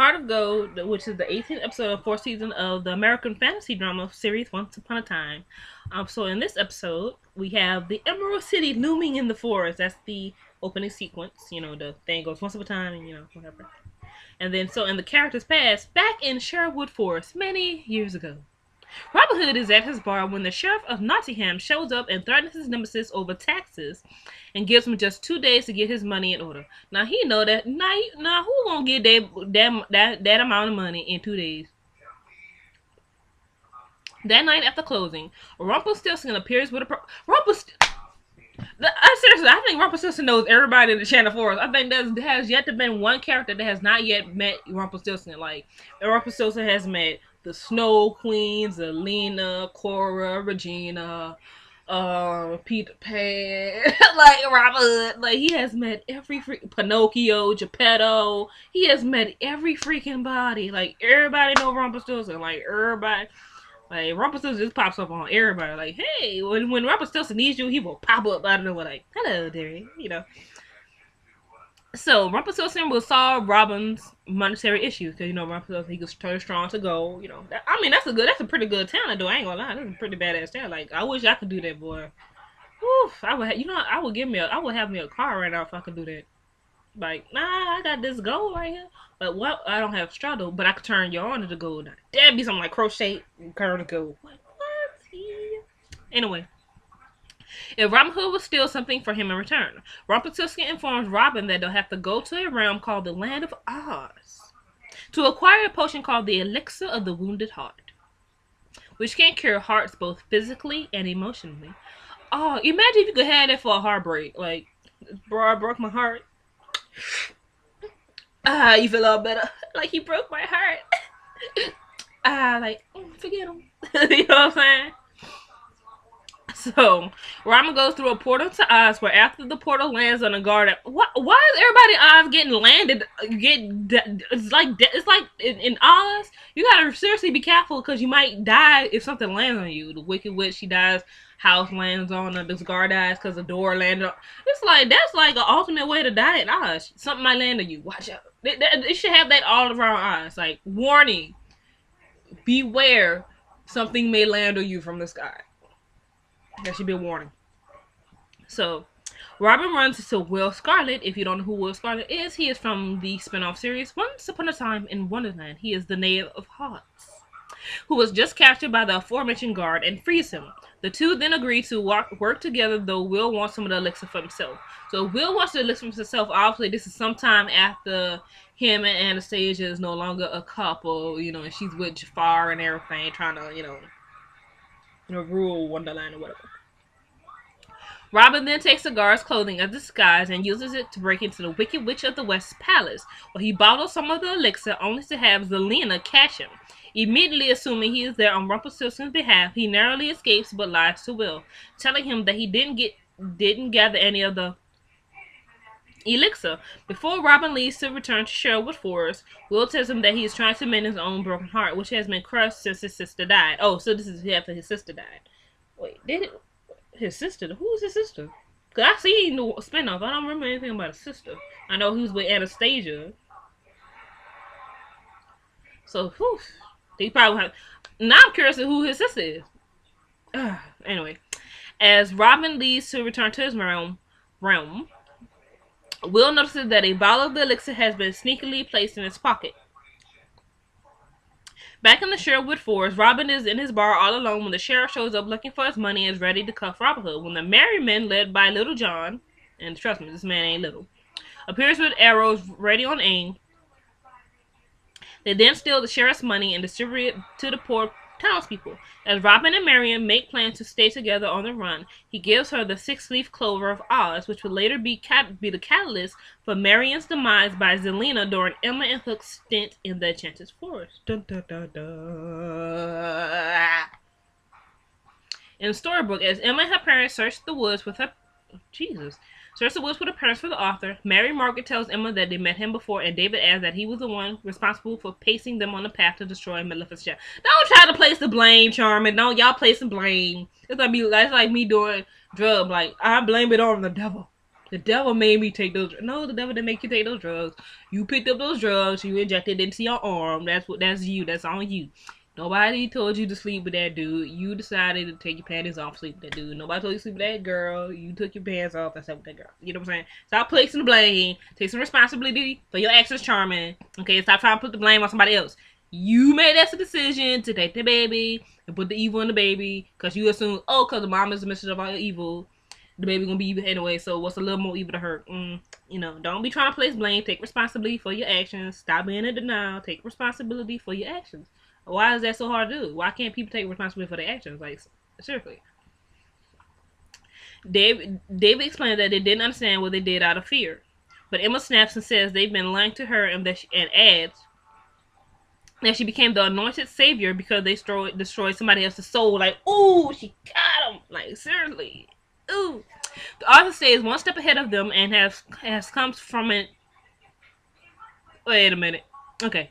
Heart of Gold, which is the 18th episode of 4th season of the American fantasy drama series Once Upon a Time. So in this episode, we have the Emerald City looming in the forest. That's the opening sequence. You know, the thing goes once upon a time, and whatever. And then, so in the character's past, back in Sherwood Forest, many years ago, Robin Hood is at his bar when the sheriff of Nottingham shows up and threatens his nemesis over taxes and gives him just 2 days to get his money in order. Now he know that. Now who gonna get that amount of money in 2 days? That night after closing, Rumpelstiltskin appears with a seriously, I think Rumpelstiltskin knows everybody in the Channel Forest. I think there has yet to been one character that has not yet met Rumpelstiltskin. Like, Rumpelstiltskin has met the Snow Queens, Alina, Cora, Regina, Peter Pan, like Robin Hood. Like, he has met every Pinocchio, Geppetto. He has met every freaking body. Like, everybody know Rumpelstiltskin. Like, everybody. Like, Rumpelstiltskin just pops up on everybody. Like, hey, when Rumpelstiltskin needs you, he will pop up out of nowhere. Like, hello, dearie. So, Rumpelstiltskin will solve Robin's monetary issues. Because, Rumpelstiltskin, he can turn strong to gold. That's a pretty good talent, though. I ain't gonna lie. That's a pretty badass talent. Like, I wish I could do that, boy. Oof, I would have me a car right now if I could do that. Like, nah, I got this gold right here. But what? I don't have straw, but I could turn you on to the gold. That'd be something like crochet and turn to gold. What? Yeah. Anyway, if Robin Hood will steal something for him in return, Rumpelstiltskin informs Robin that they'll have to go to a realm called the Land of Oz to acquire a potion called the Elixir of the Wounded Heart, which can cure hearts both physically and emotionally. Oh, imagine if you could have that for a heartbreak. Like, bro, I broke my heart. You feel a lot better. Like, he broke my heart. Forget him. You know what I'm saying? So, Robin goes through a portal to Oz, where after the portal lands on a garden. Why is everybody in Oz getting landed? It's like in Oz, you gotta seriously be careful because you might die if something lands on you. The Wicked Witch, she dies. House lands on her. This guard dies because the door landed on. It's like, that's like an ultimate way to die in Oz. Something might land on you. Watch out. They should have that all around Oz. Like, warning. Beware. Something may land on you from the sky. That should be a warning. So, Robin runs into Will Scarlet. If you don't know who Will Scarlet is, he is from the spin-off series Once Upon a Time in Wonderland. He is the Knave of Hearts, who was just captured by the aforementioned guard and frees him. The two then agree to work together, though Will wants some of the elixir for himself. So Will wants the elixir for himself. Obviously, this is sometime after him and Anastasia is no longer a couple, and she's with Jafar and everything, trying to, rule Wonderland or whatever. Robin then takes the guard's clothing as disguise and uses it to break into the Wicked Witch of the West's palace, where he bottles some of the elixir only to have Zelena catch him. Immediately assuming he is there on Rumpelstiltskin's behalf, he narrowly escapes but lies to Will, telling him that he didn't gather any of the elixir. Before Robin leaves to return to Sherwood Forest, Will tells him that he is trying to mend his own broken heart, which has been crushed since his sister died. Oh, so this is after his sister died. Wait, his sister? Who was his sister? Because I seen the spinoff. I don't remember anything about his sister. I know he was with Anastasia. So, whew. He probably have. Now I'm curious who his sister is. Anyway, as Robin leaves to return to his realm, Will notices that a bottle of the elixir has been sneakily placed in his pocket. Back in the Sherwood Forest, Robin is in his bar all alone when the sheriff shows up looking for his money and is ready to cuff Robin Hood. When the merry men, led by Little John, and trust me, this man ain't little, appears with arrows ready on aim, they then steal the sheriff's money and distribute it to the poor townspeople. As Robin and Marian make plans to stay together on the run, he gives her the 6-leaf clover of Oz, which would later be the catalyst for Marian's demise by Zelena during Emma and Hook's stint in the Enchanted Forest. Dun, dun, dun, dun. In Storybook, as Emma and her parents search the woods with her parents for the author, Mary Margaret tells Emma that they met him before, and David adds that he was the one responsible for pacing them on the path to destroy Maleficent. Don't try to place the blame, Charmin. Don't y'all place the blame. It's like me doing drug. Like, I blame it on the devil. The devil made me take those. No, the devil didn't make you take those drugs. You picked up those drugs. You injected it into your arm. That's you. That's on you. Nobody told you to sleep with that dude. You decided to take your panties off, sleep with that dude. Nobody told you to sleep with that girl. You took your pants off and slept with that girl. You know what I'm saying? Stop placing the blame. Take some responsibility for your actions, Charmin. Okay, stop trying to put the blame on somebody else. You made that decision to take the baby and put the evil in the baby because you assume, oh, because the mom is a mistress of all evil, the baby gonna be evil anyway. So what's a little more evil to her? Don't be trying to place blame. Take responsibility for your actions. Stop being in denial. Take responsibility for your actions. Why is that so hard to do? Why can't people take responsibility for their actions? Like, seriously. David explained that they didn't understand what they did out of fear. But Emma snaps and says they've been lying to her and adds that she became the anointed savior because they destroyed somebody else's soul. Like, ooh, she got him. Like, seriously. Ooh. The author stays one step ahead of them and has come from it. Wait a minute. Okay.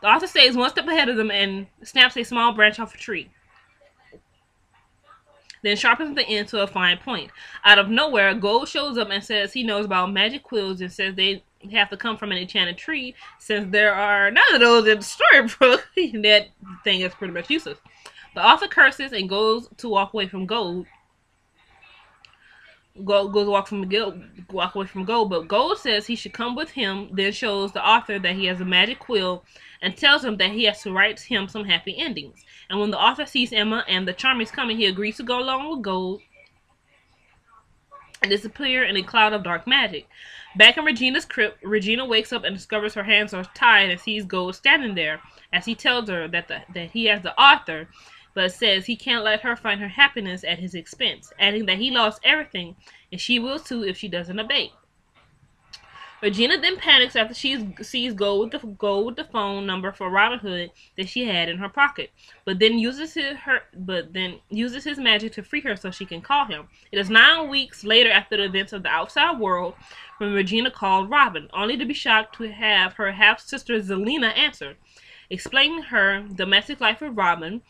The author stays one step ahead of them and snaps a small branch off a tree. Then sharpens the end to a fine point. Out of nowhere, Gold shows up and says he knows about magic quills and says they have to come from an enchanted tree since there are none of those in the storybook. That thing is pretty much useless. The author curses and goes to walk away from Gold. Gold goes walk away from Gold, but Gold says he should come with him, then shows the author that he has a magic quill and tells him that he has to write him some happy endings. And when the author sees Emma and the Charmies coming, he agrees to go along with Gold and disappear in a cloud of dark magic. Back in Regina's crypt, Regina wakes up and discovers her hands are tied and sees Gold standing there as he tells her that he has the author, but says he can't let her find her happiness at his expense, adding that he lost everything and she will too if she doesn't obey. Regina then panics after she sees Gold with the phone number for Robin Hood that she had in her pocket, but then uses his magic to free her so she can call him. It is 9 weeks later after the events of the outside world when Regina called Robin, only to be shocked to have her half-sister Zelena answer. Explaining her domestic life with Robin,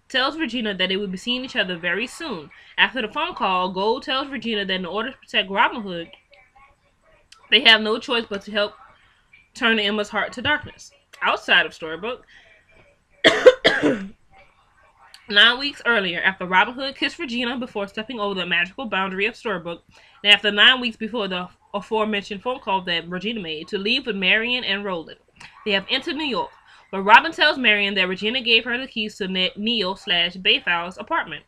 tells Regina that they will be seeing each other very soon. After the phone call, Gold tells Regina that in order to protect Robin Hood, they have no choice but to help turn Emma's heart to darkness. Outside of Storybook, 9 weeks earlier, after Robin Hood kissed Regina before stepping over the magical boundary of Storybook, and after 9 weeks before the aforementioned phone call that Regina made to leave with Marion and Roland, they have entered New York, where Robin tells Marion that Regina gave her the keys to Neil/Bayfowl's apartment.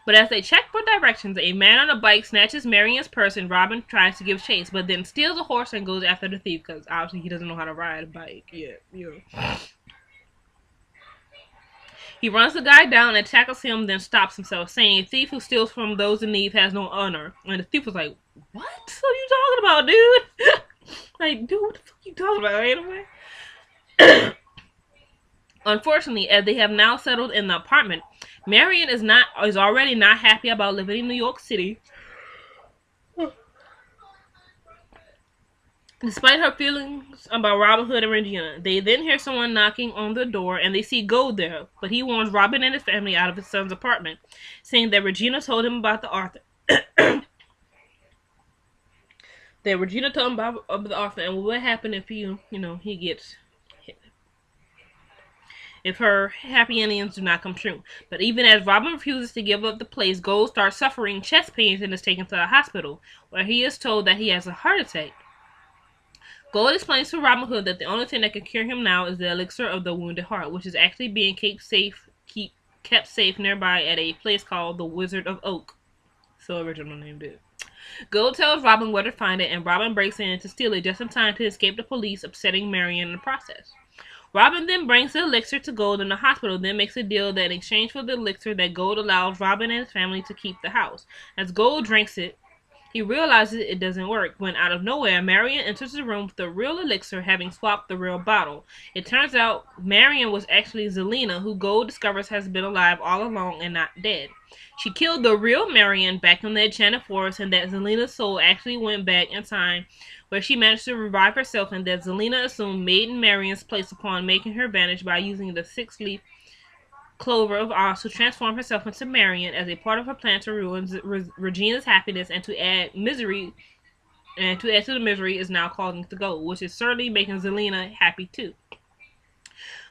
But as they check for directions, a man on a bike snatches Marion's purse and Robin tries to give chase, but then steals a horse and goes after the thief because obviously he doesn't know how to ride a bike yet. He runs the guy down and tackles him, then stops himself, saying a thief who steals from those in need has no honor. And the thief was like, "What are you talking about, dude?" Like, dude, what the fuck are you talking about, anyway? Unfortunately, as they have now settled in the apartment, Marion is already not happy about living in New York City. Despite her feelings about Robin Hood and Regina, they then hear someone knocking on the door and they see Gold there, but he warns Robin and his family out of his son's apartment, saying that Regina told him about the author. That Regina told him about the author and what would happen if he gets hit. If her happy endings do not come true. But even as Robin refuses to give up the place, Gold starts suffering chest pains and is taken to a hospital, where he is told that he has a heart attack. Gold explains to Robin Hood that the only thing that can cure him now is the elixir of the wounded heart, which is actually being kept safe nearby at a place called the Wizard of Oak. So original name, dude. Gold tells Robin where to find it, and Robin breaks in to steal it just in time to escape the police, upsetting Marion in the process. Robin then brings the elixir to Gold in the hospital, then makes a deal that in exchange for the elixir that Gold allows Robin and his family to keep the house. As Gold drinks it, he realizes it doesn't work, when out of nowhere, Marion enters the room with the real elixir, having swapped the real bottle. It turns out Marion was actually Zelena, who Gold discovers has been alive all along and not dead. She killed the real Marion back in the Enchanted Forest, and that Zelena's soul actually went back in time, where she managed to revive herself, and that Zelena assumed Maiden Marion's place upon making her vanish by using the 6-leaf Clover of Oz to transform herself into Marion as a part of her plan to ruin Regina's happiness and to add misery. And to add to the misery is now causing the Gold, which is certainly making Zelena happy too.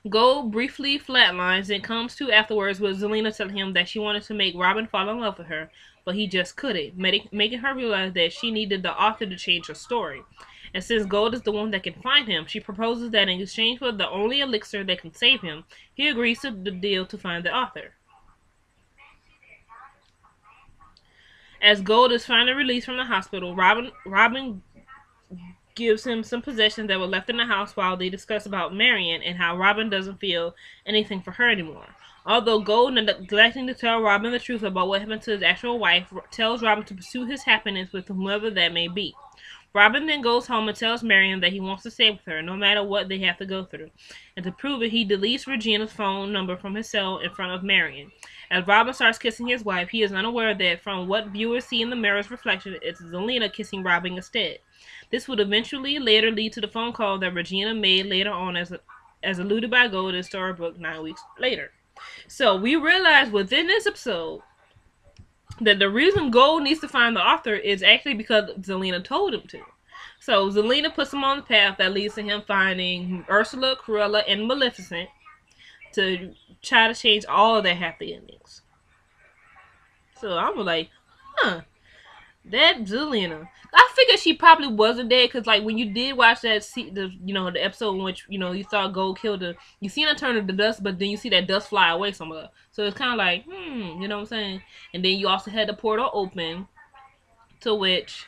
Gold briefly flatlines and comes to afterwards with Zelena telling him that she wanted to make Robin fall in love with her, but he just couldn't, making her realize that she needed the author to change her story. And since Gold is the one that can find him, she proposes that in exchange for the only elixir that can save him, he agrees to the deal to find the author. As Gold is finally released from the hospital, Robin gives him some possessions that were left in the house while they discuss about Marion and how Robin doesn't feel anything for her anymore. Although Gold, neglecting to tell Robin the truth about what happened to his actual wife, tells Robin to pursue his happiness with whomever that may be. Robin then goes home and tells Marion that he wants to stay with her, no matter what they have to go through. And to prove it, he deletes Regina's phone number from his cell in front of Marion. As Robin starts kissing his wife, he is unaware that from what viewers see in the mirror's reflection, it's Zelena kissing Robin instead. This would eventually later lead to the phone call that Regina made later on as alluded by Gold in Storybook 9 weeks later. So we realize within this episode that the reason Gold needs to find the author is actually because Zelena told him to. So Zelena puts him on the path that leads to him finding Ursula, Cruella, and Maleficent to try to change all of their happy endings. So I'm like, that Zelena. I figured she probably wasn't dead because, like, when you did watch that, the episode in which you saw Gold kill you seen her turn to dust, but then you see that dust fly away somewhere. So it's kind of like, you know what I'm saying? And then you also had the portal open, to which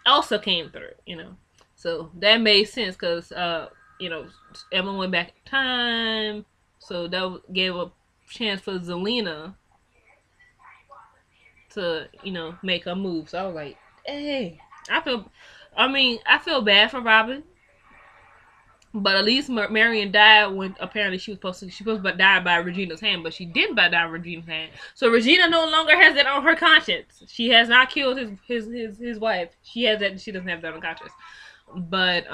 Elsa came through, So that made sense because, Emma went back in time, so that gave a chance for Zelena to, make a move. So I was like, hey, I feel bad for Robin, but at least Marion died when apparently she was supposed to die by Regina's hand, but she didn't die by Regina's hand. So Regina no longer has that on her conscience. She has not killed his wife. She has that. She doesn't have that on conscience. But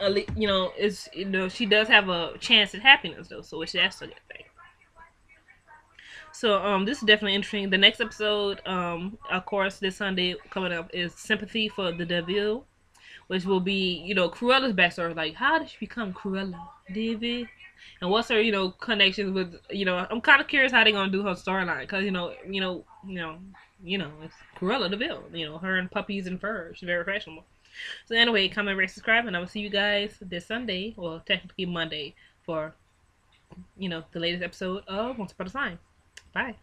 at least, she does have a chance at happiness though, so that's a good thing. So this is definitely interesting. The next episode, of course, this Sunday coming up is Sympathy for the Devil, which will be, Cruella's backstory. Like, how did she become Cruella Devil? And what's her, connections with, I'm kind of curious how they're gonna do her storyline, because it's Cruella Devil. Her and puppies and fur. She's very fashionable. So anyway, comment, rate, subscribe, and I will see you guys this Sunday, well, technically Monday, for the latest episode of Once Upon a Time. Bye.